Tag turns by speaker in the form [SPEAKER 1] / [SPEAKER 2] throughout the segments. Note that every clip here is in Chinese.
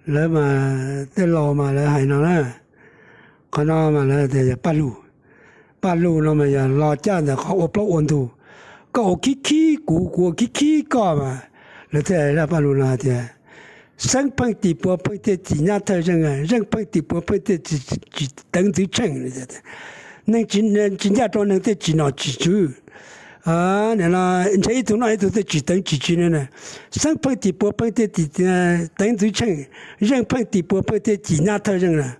[SPEAKER 1] 来嘛，在路嘛来海南啦，看到嘛来在八路那么呀老家的好我不温度，高起古起高嘛，来在那八路那的，生碰地波碰的几年头人啊，人碰地波碰的几等头称了的，能今家庄能在几闹几住。啊，那这一头那一头在几等几斤呢？生碰地波碰的几等头称，人碰地波碰的几年头人了。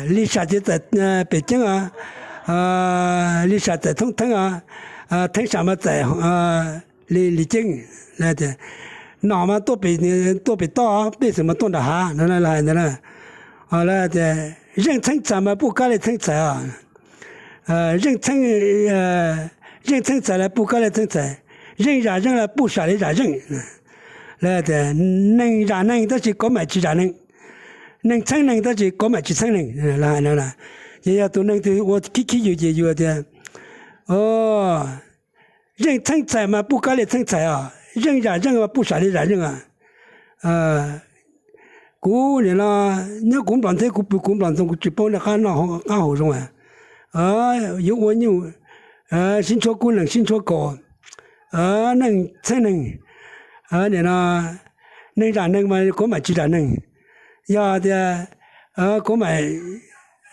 [SPEAKER 1] 丽莎就在北京啊，丽莎在通啊，通什么在丽京来的，那么多北大，为什么多的哈？那，好了的，人称怎么不搞来称财啊？人称财了不搞来称财，人让人了不杀来让人，来的能让人都是搞买去让人。能称人都是搞买去称人，啦，也要都能的，我有的，哦，人称财嘛，不搞来称财啊，人让人啊，不杀来让人啊，古人啦，那工厂在工厂中就帮那还好用有我牛，新车工人新车高，能称人，你那能让人嘛，搞买去让人。要的，购买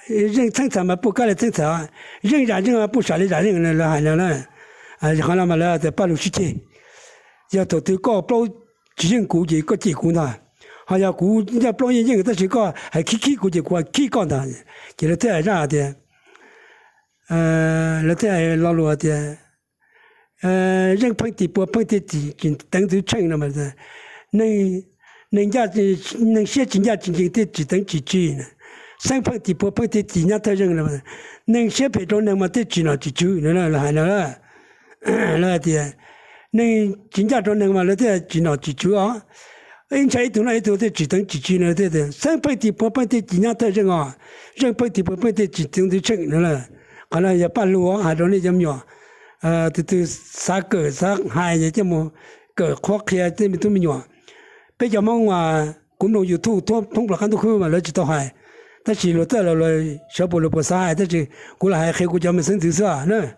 [SPEAKER 1] 人称财嘛，不搞来称财啊，人让人啊，不杀来让人了，好了嘛了，在八路时间，要到搞不几人估计个结果呢，好像估人不人都是搞还起估计起搞的，就是这样的，那这老路的，人碰地波碰地地，等都称了嘛的，人家能写人家真的几等几句呢？生碰地波碰地地人头人了嘛？能写陪着人嘛？得几闹几句了，那的，能人家着人嘛？那得几闹几句啊？人家一头得几等几句呢？对的，生碰地波碰地地人头人啊，人碰地波碰地几等的称了，可能也半路啊，还着那怎么样？都啥个啥还也这么个khó khăn这么多么样？bây giờ mong mà cũng đâu yêu thu thông là khán thu khơi mà lấy chỉ tao hay, ta chỉ lo ta là lo sợ bộ lo bộ sai, ta chỉ cũng là hay khi cũng cho mình sinh thứ sao nữa.